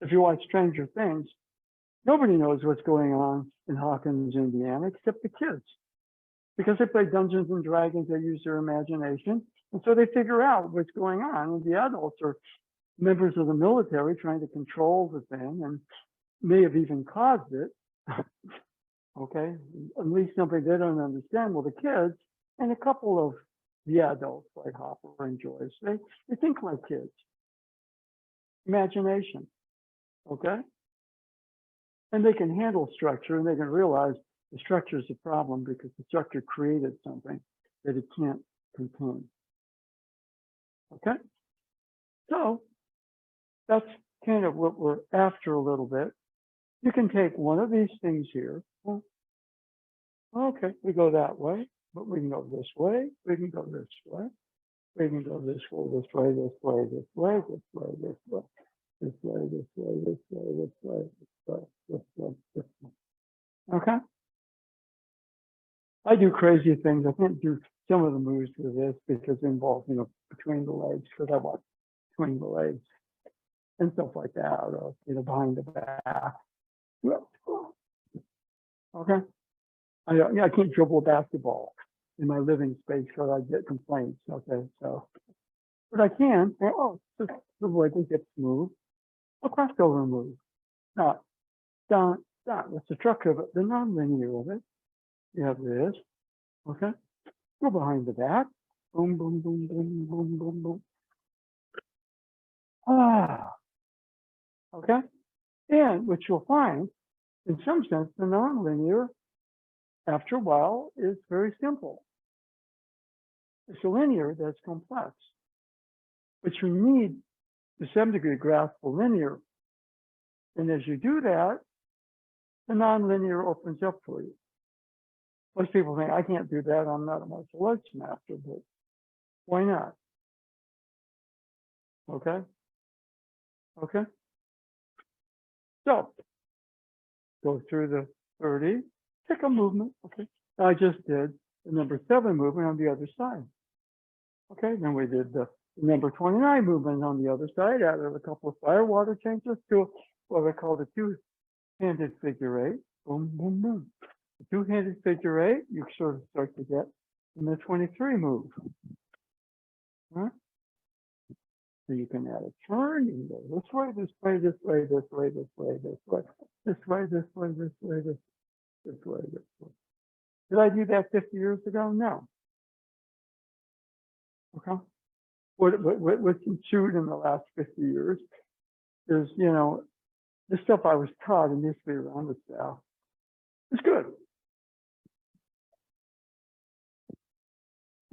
S1: If you watch Stranger Things, nobody knows what's going on in Hawkins, Indiana, except the kids. Because they play Dungeons and Dragons, they use their imagination, and so they figure out what's going on. And the adults are members of the military trying to control the thing and may have even caused it. Okay, at least something they don't understand. Well, the kids and a couple of the adults like Hopper and Joyce, they think like kids. Imagination, okay? And they can handle structure and they can realize the structure is a problem because the structure created something that it can't contain. Okay? So that's kind of what we're after a little bit. You can take one of these things here. Well, okay, we go that way, but we can go this way, we can go this way, we can go this way, this way, this way, this way, this way, this way, this way, this way, this way, this way, this way, this way, this way. Okay? I do crazy things. I can't do some of the moves with this because they involve, between the legs, because I want between the legs and stuff like that, or, behind the back. Okay? I can't dribble a basketball in my living space because I get complaints. Okay, so, but I can. Just avoid the hips move, a crossover move, not down. That's the structure of it, the non-linear of it. You have this. Okay, go behind the back. Boom, boom, boom, boom, boom, boom, boom. Okay, and what you'll find, in some sense, the non-linear, after a while, is very simple. It's a linear that's complex. But you need, to some degree, grasp the linear. And as you do that, the non-linear opens up for you. Most people think, I can't do that. I'm not a martial arts master, but why not? Okay? Okay? So, go through the 30, pick a movement. Okay? I just did the number 7 movement on the other side. Okay, then we did the number 29 movement on the other side, added a couple of fire water changes to what I call the two-handed figure 8. Boom, boom, boom. The two-handed figure 8, you sort of start to get in the 23 move. Huh? So you can add a turn, you can go this way, this way, this way, this way, this way, this way, this way, this way, this way, this way, this way. Did I do that 50 years ago? No. Okay. What's ensued in the last 50 years is, the stuff I was taught initially around the staff is good.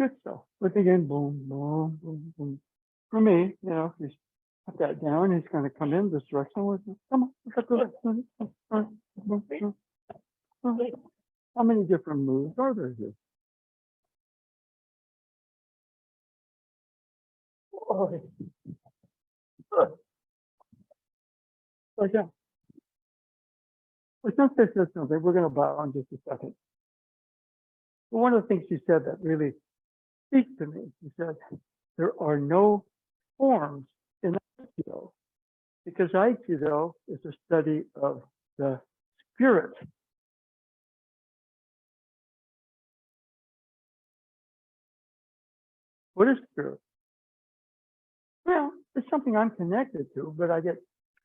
S1: Good stuff. But again, boom, boom, boom, boom. For me, if you put that down, he's going to come in this direction with me. Come on. How many different moves are there here? Like that. Well, since this is something, we're going to bow in just a second. But one of the things she said that really speaks to me, she said, there are no forms in Aikido. because Aikido is a study of the spirit. What is spirit? Well, it's something I'm connected to, but I get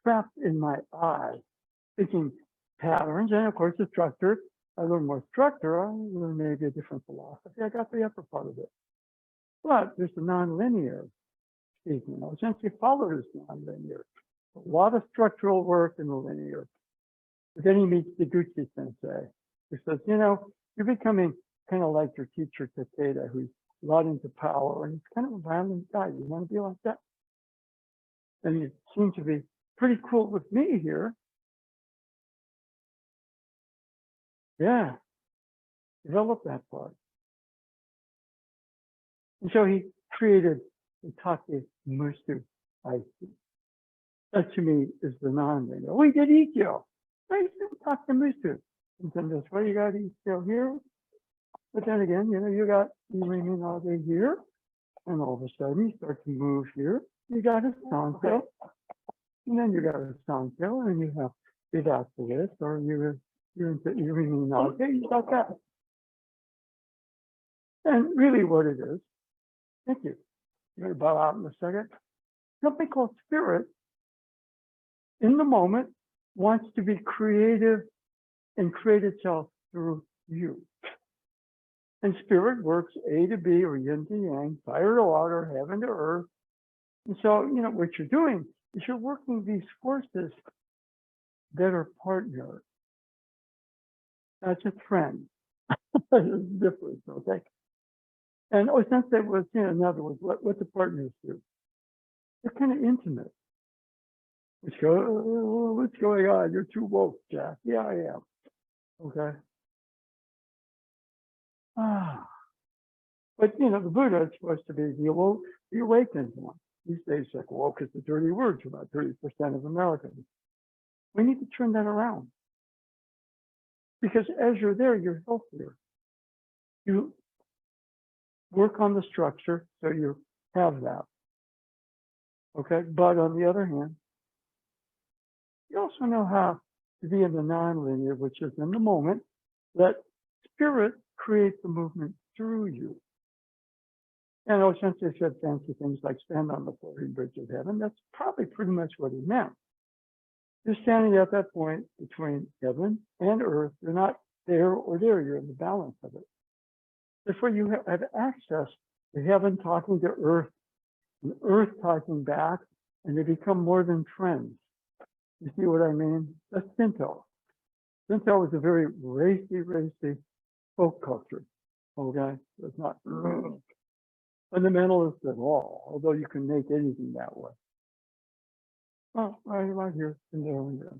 S1: trapped in my eye, thinking patterns, and of course the structure. I learn more structure, I learn maybe a different philosophy. I got the upper part of it. But there's the nonlinear speaking. I essentially follow this nonlinear. A lot of structural work in the linear. But then he meets the Gucci sensei, who says, you know, you're becoming kind of like your teacher Takeda, who's a lot into power, and he's kind of a violent guy. You want to be like that? And you seem to be pretty cool with me here. Yeah, develop that part. And so he created the Take Musu Aiki. That to me is the non-linear. We did Ikkyo. I didn't talk to Musu. And then that's why you got Ikkyo here. But then again, you know, you got Iriminage here. And all of a sudden you start to move here. You got a Sankyo. And then you got a Sankyo, and you have Vidakulis, or you're into Iriminage. You got that. And really what it is, thank you. You're going to bow out in a second. Something called spirit, in the moment, wants to be creative and create itself through you. And spirit works A to B, or yin to yang, fire to water, heaven to earth. And so, you know, what you're doing is you're working these forces that are partners. That's a trend. It's different, okay? And since it was, you know, in other words, what the partners do, they're kind of intimate. What's going on? You're too woke, Jack. Yeah, I am. Okay. But you know, the Buddha is supposed to be the awakened one. These days, like woke is a dirty word to about 30% of Americans. We need to turn that around, because as you're there, you're healthier. You work on the structure, so you have that. Okay, but on the other hand, you also know how to be in the non-linear, which is in the moment. Let spirit create the movement through you. And Oshensei said fancy things like stand on the floating bridge of heaven. That's probably pretty much what he meant. You're standing at that point between heaven and earth. You're not there or there. You're in the balance of it. Therefore, you have access to heaven talking to earth, and earth talking back, and they become more than friends. You see what I mean? That's Shinto. Shinto is a very racy folk culture. Okay? It's not fundamentalist at all, although you can make anything that way. Oh, right here, and there, and there.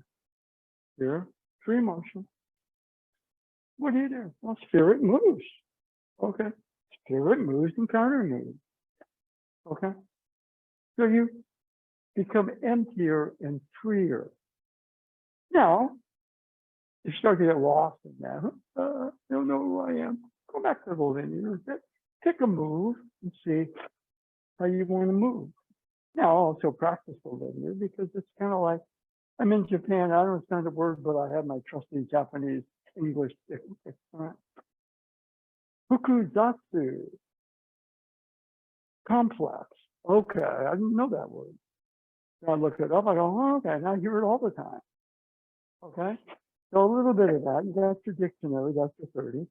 S1: Here, free motion. What do you do? Well, spirit moves. Okay. Spirit moves and counter moves. Okay. So you become emptier and freer. Now, you start to get lost in that. I don't know who I am. Go back to the linear. Pick a move and see how you want to move. Now, also practice the linear, because it's kind of like, I'm in Japan. I don't understand the word, but I have my trusty Japanese English. Right. Fukuzatsu. Complex. Okay, I didn't know that word. So I looked it up. I go, oh, okay, now I hear it all the time. Okay, so a little bit of that. That's your dictionary. That's your 30.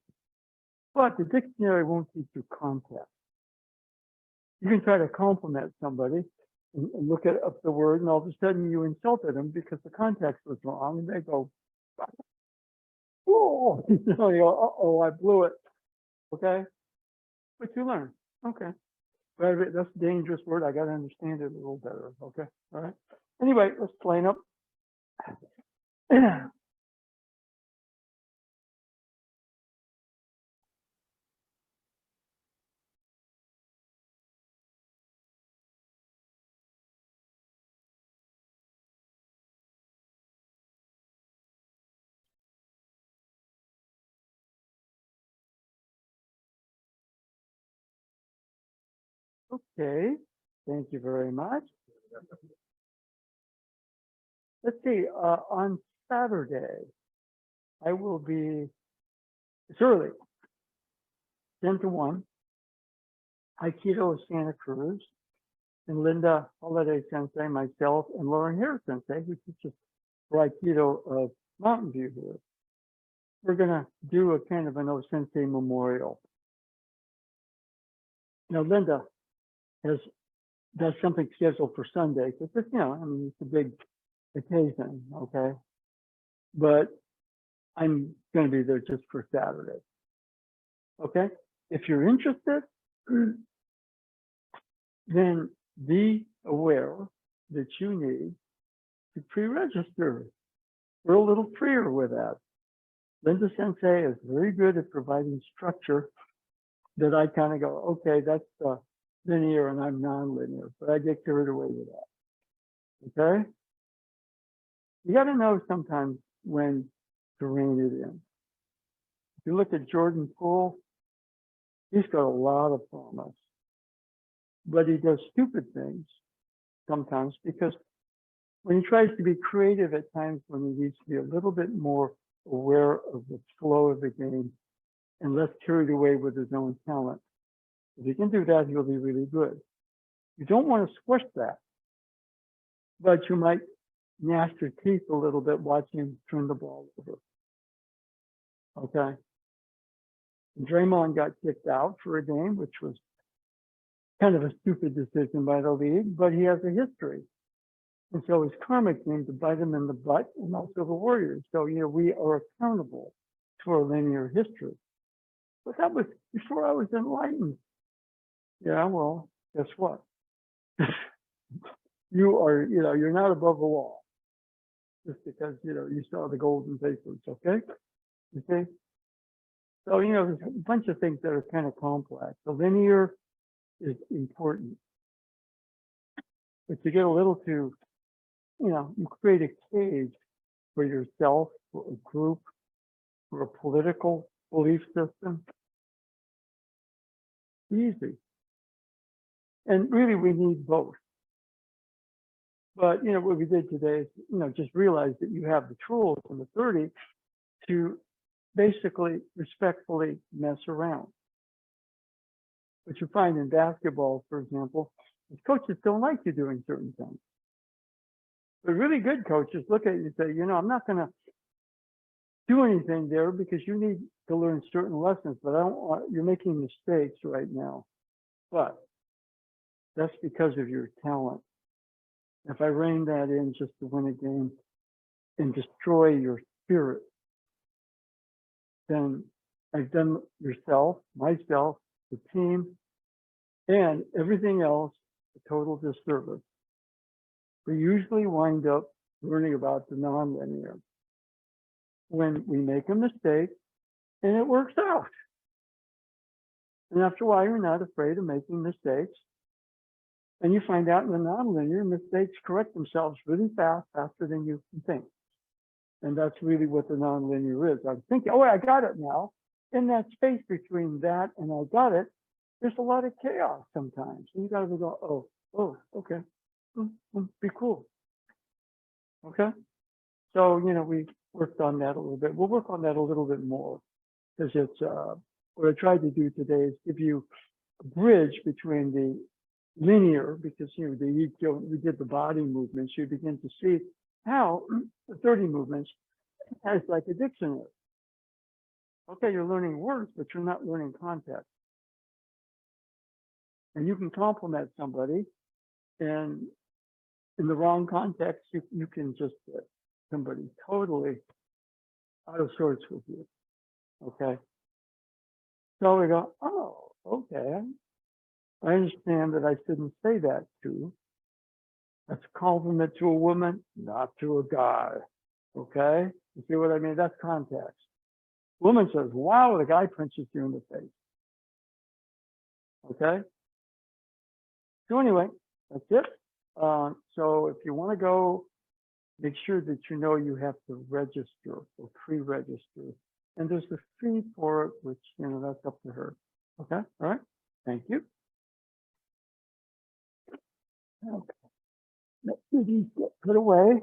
S1: But the dictionary won't teach you context. You can try to compliment somebody and look at up the word, and all of a sudden you insulted them because the context was wrong, and they go, oh, you go, oh, I blew it. Okay, but you learn. Okay. But that's a dangerous word. I got to understand it a little better. Okay. All right. Anyway, let's line up. Okay. Thank you very much. let's see, on Saturday, I will be, it's early, 10 to 1, Aikido of Santa Cruz, and Linda Holiday Sensei, myself, and Lauren Harris Sensei, who teaches for Aikido of Mountain View here. We're going to do a kind of an O Sensei memorial. Now, Linda does something scheduled for Sunday, because it's, you know, I mean, it's a big occasion, okay? But I'm going to be there just for Saturday, okay? If you're interested, then be aware that you need to pre-register. We're a little freer with that. Linda Sensei is very good at providing structure that I kind of go, okay, that's linear and I'm non-linear, but I get carried away with that, okay? You got to know sometimes when to rein it in. If you look at Jordan Poole, he's got a lot of promise, but he does stupid things sometimes because when he tries to be creative at times when he needs to be a little bit more aware of the flow of the game and less carried away with his own talent. If he can do that, he'll be really good. You don't want to squish that, but you might gnash your teeth a little bit watching him turn the ball over. Okay. And Draymond got kicked out for a game, which was kind of a stupid decision by the league, but he has a history. And so his karma came to bite him in the butt and also the Warriors. So, you know, we are accountable to our linear history. But that was before I was enlightened. Yeah, well, guess what? You are, you know, you're not above the law just because, you know, you saw the golden papers, okay? Okay? So, you know, there's a bunch of things that are kind of complex. The linear is important. But you get a little too, you know, you create a cage for yourself, for a group, for a political belief system. Easy. And really, we need both. But, you know, what we did today is, you know, just realize that you have the tools in the 30 to basically respectfully mess around. What you find in basketball, for example, is coaches don't like you doing certain things. But really good coaches look at you and say, you know, I'm not going to do anything there because you need to learn certain lessons, but I don't want, you're making mistakes right now. But that's because of your talent. If I rein that in just to win a game and destroy your spirit, then I've done yourself, myself, the team, and everything else a total disservice. We usually wind up learning about the nonlinear when we make a mistake and it works out. And after a while, you're not afraid of making mistakes. And you find out in the nonlinear, mistakes correct themselves really fast, faster than you can think. And that's really what the nonlinear is. I'm thinking, oh, I got it now. In that space between that and I got it, there's a lot of chaos sometimes. And you got to go, oh, okay. Be cool. Okay. So, you know, we worked on that a little bit. We'll work on that a little bit more because it's what I tried to do today is give you a bridge between the linear, because, you know, we did the body movements. You begin to see how the 30 movements has like a dictionary. Okay, you're learning words, but you're not learning context. And you can compliment somebody, and in the wrong context, you can just get somebody totally out of sorts with you. Okay. So we go, oh, okay. I understand that I shouldn't say that to. That's a compliment to a woman, not to a guy. Okay? You see what I mean? That's context. Woman says, wow, the guy punches you in the face. Okay? So anyway, that's it. So if you want to go, make sure that you know you have to register or pre-register. And there's a fee for it, which, you know, that's up to her. Okay? All right? Thank you. Okay. Let's do these get put away.